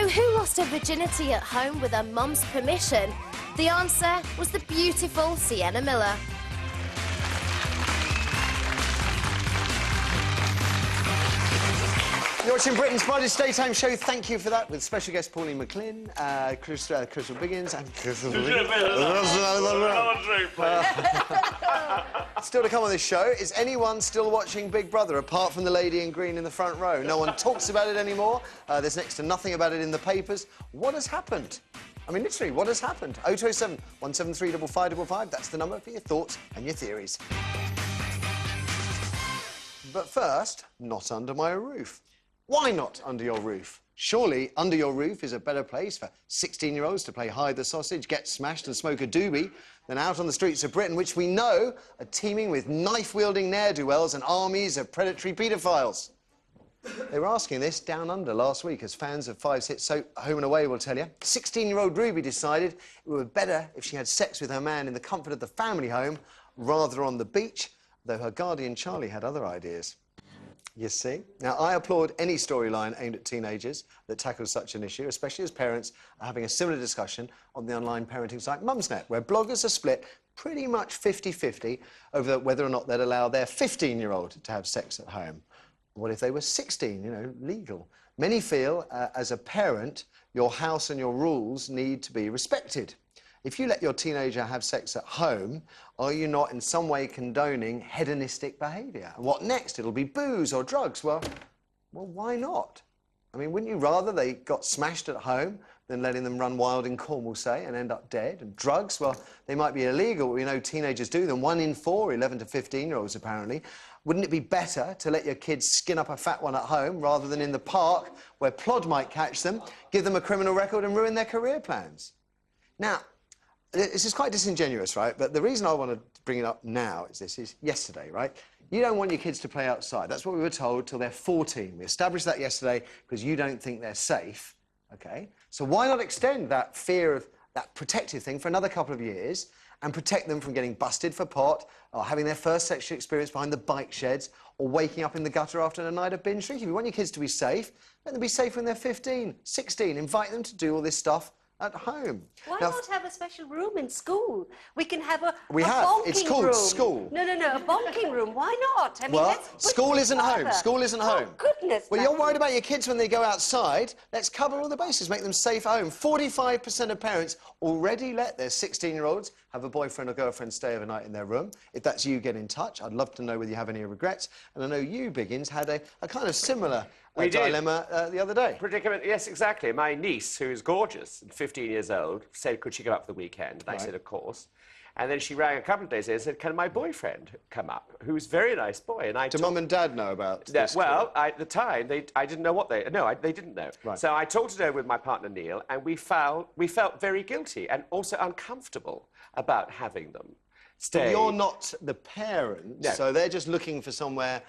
So who lost her virginity at home with her mum's permission? The answer was the beautiful Sienna Miller. You're watching Britain's Brightest Daytime Show. Thank you for that, with special guest Pauline McLean, Crystal Biggins, and Still to come on this show, is anyone still watching Big Brother, apart from the lady in green in the front row? No one talks about it anymore. There's next to nothing about it in the papers. What has happened? I mean, literally, what has happened? 0207 173 5555, that's the number for your thoughts and your theories. But first, not under my roof. Why not under your roof? Surely under your roof is a better place for 16-year-olds to play hide the sausage, get smashed and smoke a doobie than out on the streets of Britain, which we know are teeming with knife-wielding ne'er-do-wells and armies of predatory paedophiles. They were asking this down under last week, as fans of Five's hit soap Home and Away will tell you. 16-year-old Ruby decided it would be better if she had sex with her man in the comfort of the family home rather on the beach, though her guardian Charlie had other ideas. You see? Now, I applaud any storyline aimed at teenagers that tackles such an issue, especially as parents are having a similar discussion on the online parenting site Mumsnet, where bloggers are split pretty much 50-50 over whether or not they'd allow their 15-year-old to have sex at home. What if they were 16, you know, legal? Many feel, as a parent, your house and your rules need to be respected. If you let your teenager have sex at home, are you not in some way condoning hedonistic behaviour? And what next? It'll be booze or drugs. Well, why not? I mean, wouldn't you rather they got smashed at home than letting them run wild in Cornwall, say, and end up dead? And drugs, well, they might be illegal, but we know teenagers do them. 1 in 4, 11 to 15-year-olds, apparently. Wouldn't it be better to let your kids skin up a fat one at home rather than in the park, where plod might catch them, give them a criminal record and ruin their career plans? Now, this is quite disingenuous, right? But the reason I want to bring it up now is yesterday, right? You don't want your kids to play outside. That's what we were told till they're 14. We established that yesterday because you don't think they're safe, OK? So why not extend that fear of that protective thing for another couple of years and protect them from getting busted for pot or having their first sexual experience behind the bike sheds or waking up in the gutter after a night of binge drinking? If you want your kids to be safe, let them be safe when they're 15, 16. Invite them to do all this stuff at home. Why not have a special room in school? We can have a We have. bonking It's called room. school. No, a bonking room. Why not? I mean, Well, let's put school it isn't home. together. School isn't home. Oh, goodness. Well, you're worried about your kids when they go outside. Let's cover all the bases, make them safe at home. 45% of parents already let their 16-year-olds have a boyfriend or girlfriend stay overnight in their room. If that's you, get in touch. I'd love to know whether you have any regrets. And I know you, Biggins, had a kind of similar dilemma the other day. Predicament, yes, exactly. My niece, who is gorgeous, 15 years old, said, could she come up for the weekend? And I said, of course. And then she rang a couple of days later and said, can my boyfriend come up? Who's a very nice boy. And I Do Mum and Dad know about this? Well, at the time, I didn't know what they... No, they didn't know. Right. So I talked it over with my partner, Neil, and we felt very guilty and also uncomfortable about having them stay. But you're not the parent, so they're just looking for somewhere...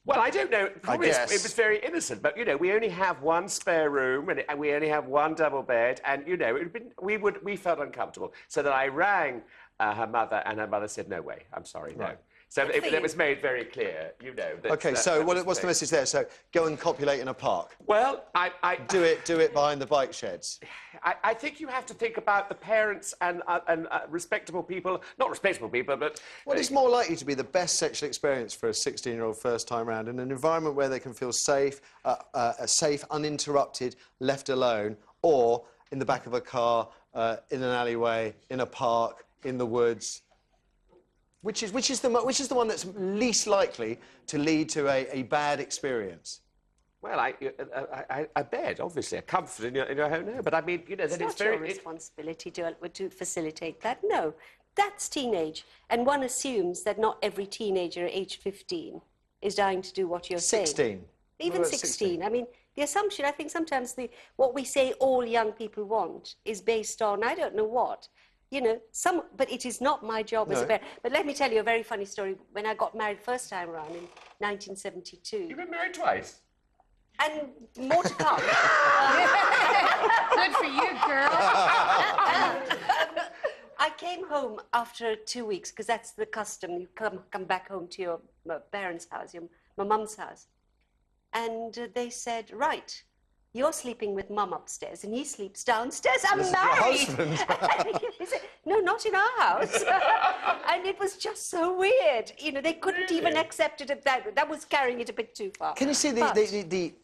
Well, I don't know. Probably I guess. It was very innocent, but, you know, we only have one spare room and we only have one double bed, and, you know, we felt uncomfortable. So that I rang her mother, and her mother said, no way, I'm sorry, no. So it was made very clear, you know. That, OK, so what's the message there? So go and copulate in a park. Well, Do it behind the bike sheds. I think you have to think about the parents and respectable people, not respectable people, but... What is more likely to be the best sexual experience for a 16-year-old first time round in an environment where they can feel safe, uninterrupted, left alone, or in the back of a car, in an alleyway, in a park, in the woods? Which is the one that's least likely to lead to a bad experience? Well, a bed, obviously, a comfort in your home. No, but I mean, you know, It's not your responsibility to facilitate that. No, that's teenage. And one assumes that not every teenager aged 15 is dying to do what you're saying. 16. Even 16. I mean, the assumption, I think sometimes what we say all young people want is based on, I don't know what. You know, but it is not my job as a parent. But let me tell you a very funny story. When I got married first time around in 1972. You've been married twice? And more to come. Good for you, girl. I came home after 2 weeks, because that's the custom. You come back home to your parents' house, my mum's house. And they said, right, you're sleeping with mum upstairs and he sleeps downstairs. I'm This is your married. husband. He said, no, not in our house. And it was just so weird. You know, they couldn't even accept it at that. That was carrying it a bit too far. Can you see the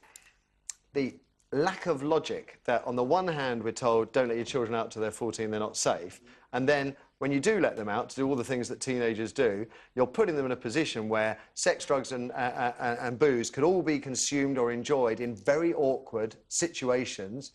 lack of logic that on the one hand we're told don't let your children out till they're 14, they're not safe, and then when you do let them out to do all the things that teenagers do, you're putting them in a position where sex, drugs and booze could all be consumed or enjoyed in very awkward situations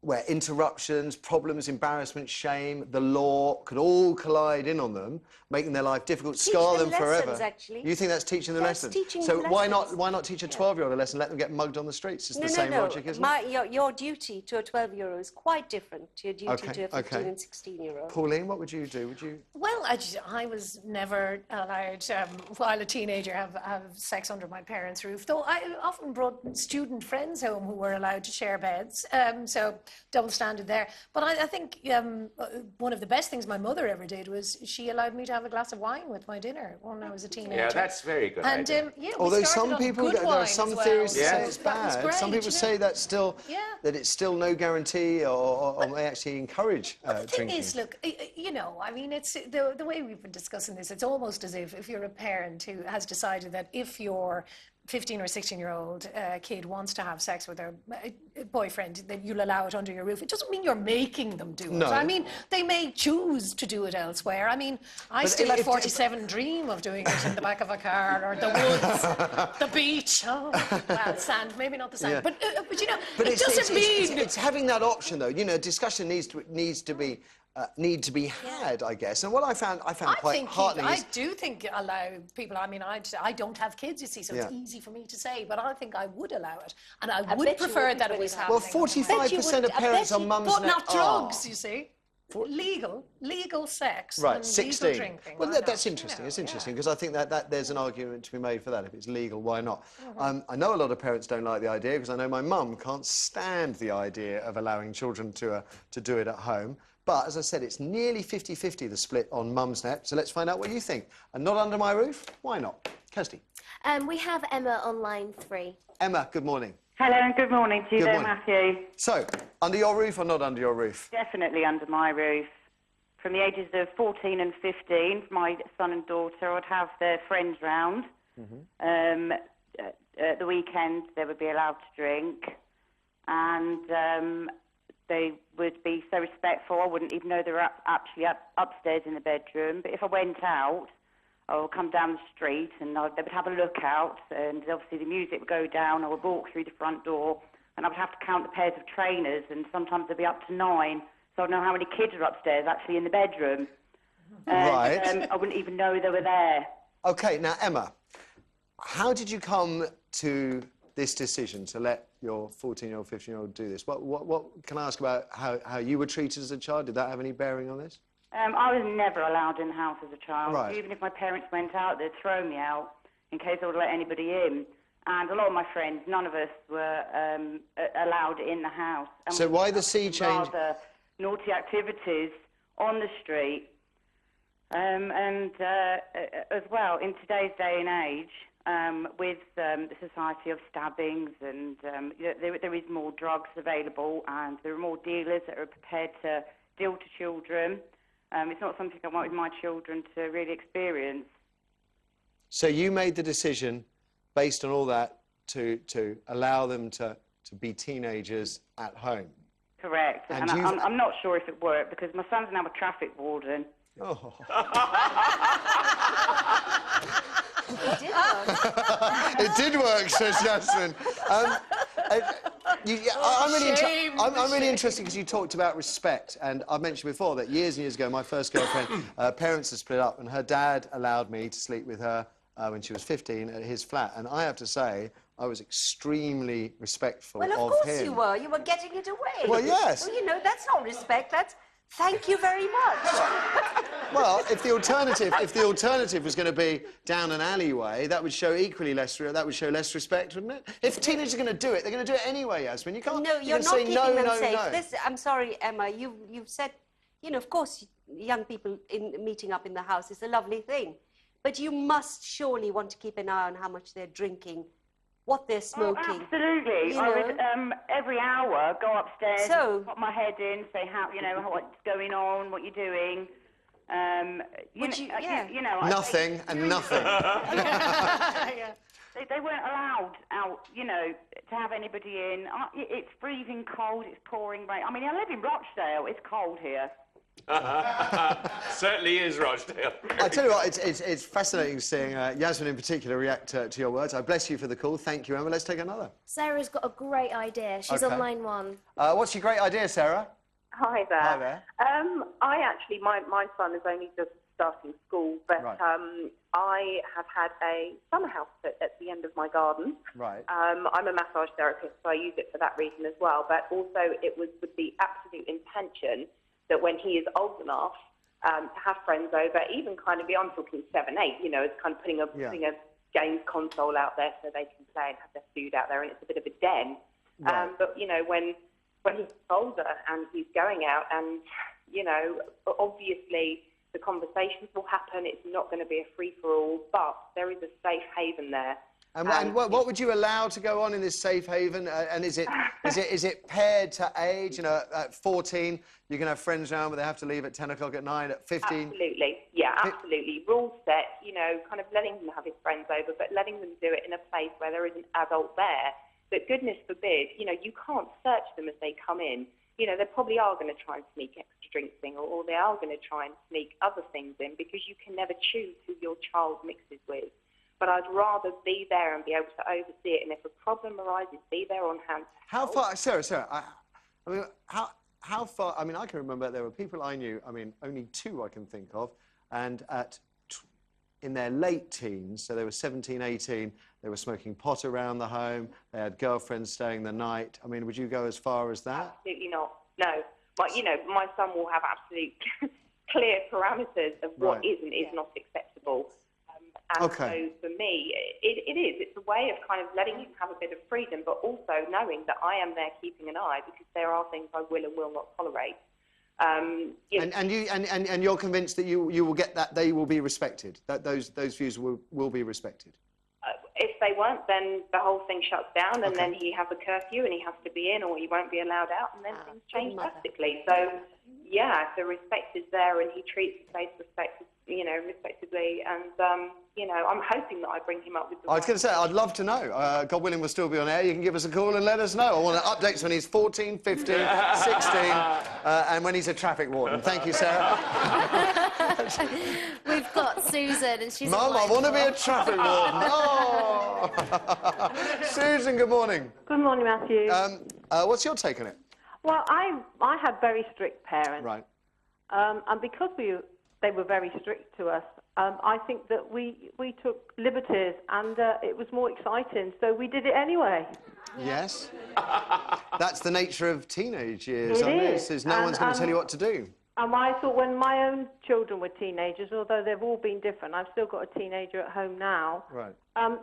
where interruptions, problems, embarrassment, shame, the law could all collide in on them, making their life difficult, scar them forever. Actually. You think that's teaching them lessons? Teaching so them why lessons. not teach a 12-year-old a lesson, let them get mugged on the streets? It's the same logic, isn't it? Your duty to a 12-year-old is quite different to your duty to a 15 and 16-year-old. Pauline, what would you do? Would you? Well, I was never allowed, while a teenager, have sex under my parents' roof, though I often brought student friends home who were allowed to share beds, so double standard there. But I think one of the best things my mother ever did was she allowed me to have a glass of wine with my dinner when I was a teenager. Yeah, that's very good. And idea. Although some people, there are some theories that say it's that was bad. great, Some people say that's still that it's still no guarantee, or may actually encourage the thing drinking. is, look, you know, I mean, it's the way we've been discussing this. It's almost as if you're a parent who has decided that if your 15 or 16-year-old kid wants to have sex with their boyfriend, that you'll allow it under your roof. It doesn't mean you're making them do it. No. I mean, they may choose to do it elsewhere. I mean, I still at 47 dream of doing it in the back of a car or the woods, the beach. Oh, well, sand, maybe not the sand. Yeah. But you know, But it doesn't mean... it's having that option, though. You know, discussion needs to be had, I guess. And what I found quite heartening I is... do think allow people, I mean, I don't have kids, you see, so it's easy for me to say, but I think I would allow it. And I would prefer that it was happening. Well, 45% of parents on Mumsnet But not drugs, you see. Legal sex Right, and 16. legal drinking. Well, Why that's not? interesting. You know, It's interesting because I think that there's an argument to be made for that. If it's legal, why not? I know a lot of parents don't like the idea because I know my mum can't stand the idea of allowing children to do it at home. But as I said, it's nearly 50-50 the split on Mumsnet. So let's find out what you think. And not under my roof? Why not? Kirsty. We have Emma on line 3. Emma, good morning. Hello and good morning to you Good there, morning. Matthew. So, under your roof or not under your roof? Definitely under my roof. From the ages of 14 and 15, my son and daughter, I'd have their friends round. At the weekend, they would be allowed to drink. And they would be so respectful, I wouldn't even know they were actually upstairs in the bedroom. But if I went out, I would come down the street and they would have a look out, and obviously the music would go down. I would walk through the front door, and I would have to count the pairs of trainers, and sometimes there'd be up to 9. So I'd know how many kids are upstairs actually in the bedroom. Right. I wouldn't even know they were there. OK, now, Emma, how did you come to this decision to let your 14-year-old, 15-year-old do this? What can I ask about how you were treated as a child? Did that have any bearing on this? I was never allowed in the house as a child. Right. Even if my parents went out, they'd throw me out in case I would let anybody in. And a lot of my friends, none of us were allowed in the house. And So why the sea change? Rather naughty activities on the street. As well, in today's day and age, with the society of stabbings and there is more drugs available and there are more dealers that are prepared to deal to children. It's not something I wanted my children to really experience. So you made the decision, based on all that, to allow them to be teenagers at home? Correct. And I'm not sure if it worked because my son's now a traffic warden. Oh. It did work. It did work, says Jasmine. I'm really interested because you talked about respect, and I've mentioned before that years and years ago, my first girlfriend, parents had split up, and her dad allowed me to sleep with her when she was 15 at his flat, and I have to say, I was extremely respectful of him. Well, of course you were. You were getting it away. Well, yes. Well, you know, that's not respect. That's thank you very much. Well, if the alternative was going to be down an alleyway, that would show less respect, wouldn't it? If teenagers are going to do it, they're going to do it anyway, Yasmin. You can't. No, you're you not say keeping no, them no, safe. no. This, I'm sorry, Emma. You've said, you know, of course, young people meeting up in the house is a lovely thing, but you must surely want to keep an eye on how much they're drinking what they're smoking. Oh, absolutely. You I know? would every hour go upstairs, So- pop my head in, say how what's going on, what you're doing. You know, Nothing and nothing. They weren't allowed out, you know, to have anybody in. It's freezing cold. It's pouring rain. I mean, I live in Rochdale. It's cold here. Certainly is, Rochdale. I tell you what, it's fascinating seeing Yasmin in particular react to your words. I bless you for the call. Thank you, Emma. Let's take another. Sarah's got a great idea. She's Okay. on line 1. What's your great idea, Sarah? Hi there. Hi there. I actually, my son is only just starting school, but Right. I have had a summer house at the end of my garden. Right. I'm a massage therapist, so I use it for that reason as well. But also, it was with the absolute intention that when he is old enough to have friends over, even kind of beyond talking 7, 8, you know, it's kind of putting a games console out there so they can play and have their food out there, and it's a bit of a den. Right. But you know, when he's older and he's going out, and you know, obviously the conversations will happen. It's not going to be a free-for-all, but there is a safe haven there. And what would you allow to go on in this safe haven? And is it paired to age? You know, at 14, you can have friends around, but they have to leave at 10 o'clock at night. At 15, Absolutely, yeah, absolutely. Rules set. You know, kind of letting them have his friends over, but letting them do it in a place where there is an adult there. But goodness forbid, you know, you can't search them as they come in. You know, they probably are going to try and sneak extra drinks in, or they are going to try and sneak other things in, because you can never choose who your child mixes with. But I'd rather be there and be able to oversee it, and if a problem arises, be there on hand. how far, Sarah? I mean, how far? I mean, I can remember there were people I knew. I mean, only 2 I can think of, and in their late teens, so they were 17, 18, they were smoking pot around the home. They had girlfriends staying the night. I mean, would you go as far as that? Absolutely not. No. But, you know, my son will have absolute clear parameters of what is and is not acceptable. And so for me, it is. It's a way of kind of letting him have a bit of freedom, but also knowing that I am there keeping an eye, because there are things I will and will not tolerate. You know, And you're convinced that you will get that, they will be respected, that those views will be respected? if they weren't, then the whole thing shuts down, and then he has a curfew and he has to be in, or he won't be allowed out, and then things change drastically. So, yeah, the respect is there, and he treats the place respectably, and I'm hoping that I bring him up with the I was going to say, I'd love to know. God willing, we'll still be on air. You can give us a call and let us know. I want updates when he's 14, 15, 16, and when he's a traffic warden. Thank you, Sarah. We've got Susan, and she's... Mum, I want to be a traffic warden. Oh! Susan, good morning. Good morning, Matthew. What's your take on it? Well, I had very strict parents. Right. And because they were very strict to us, I think that we took liberties, and it was more exciting, so we did it anyway. Yes. That's the nature of teenage years. It is. There's no one's going to tell you what to do. And I thought when my own children were teenagers, although they've all been different, I've still got a teenager at home now. Right.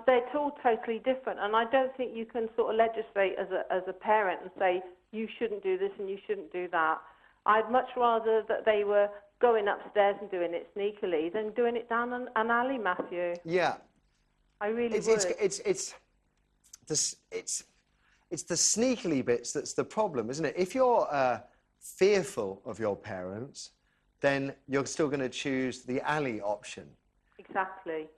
They're all totally different, and I don't think you can sort of legislate as a parent and say you shouldn't do this and you shouldn't do that. I'd much rather that they were going upstairs and doing it sneakily than doing it down an alley, Matthew. Yeah. I really would. It's the sneakily bits that's the problem, isn't it? If you're fearful of your parents, then you're still going to choose the alley option. Exactly.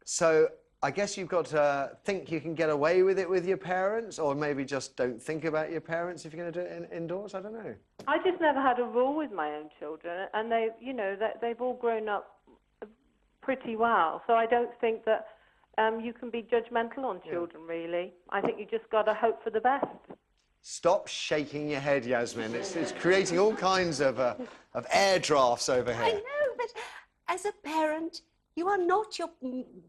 So I guess you've got to think you can get away with it with your parents, or maybe just don't think about your parents if you're going to do it indoors. I don't know. I just never had a rule with my own children, and they've all grown up pretty well. So I don't think that you can be judgmental on children, really. I think you just got to hope for the best. Stop shaking your head, Yasmin. It's creating all kinds of air drafts over here. I know, but as a parent, you are not your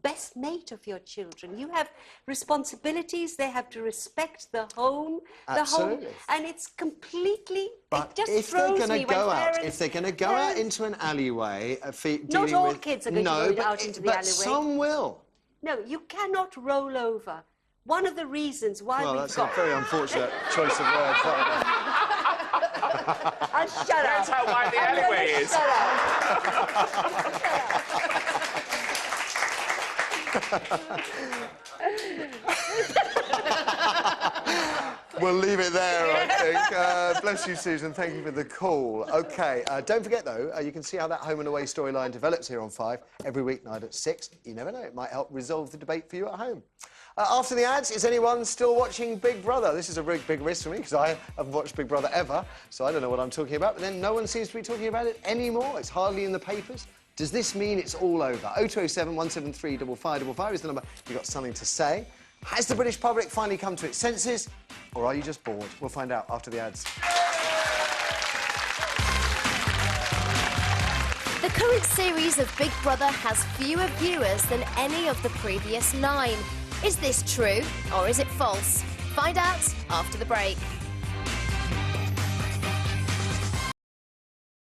best mate of your children. You have responsibilities. They have to respect the home. Absolutely. And it's completely... But it just if they're throws going me to go when out, parents- if they're going to go out into an alleyway, Not all kids are going to go out into the alleyway. but some will. No, you cannot roll over. One of the reasons why Well, we've that's got... a very unfortunate choice of words. Shut up. That's how wide the alleyway is. Shut up. We'll leave it there, I think. Bless you, Susan. Thank you for the call. OK, don't forget, though, you can see how that home and away storyline develops here on 5 every weeknight at 6. You never know, it might help resolve the debate for you at home. After the ads, is anyone still watching Big Brother? This is a big risk for me, because I haven't watched Big Brother ever, so I don't know what I'm talking about. But then no one seems to be talking about it anymore. It's hardly in the papers. Does this mean it's all over? 0207 173 5555 is the number if you've got something to say. Has the British public finally come to its senses, or are you just bored? We'll find out after the ads. The current series of Big Brother has fewer viewers than any of the previous 9. Is this true, or is it false? Find out after the break.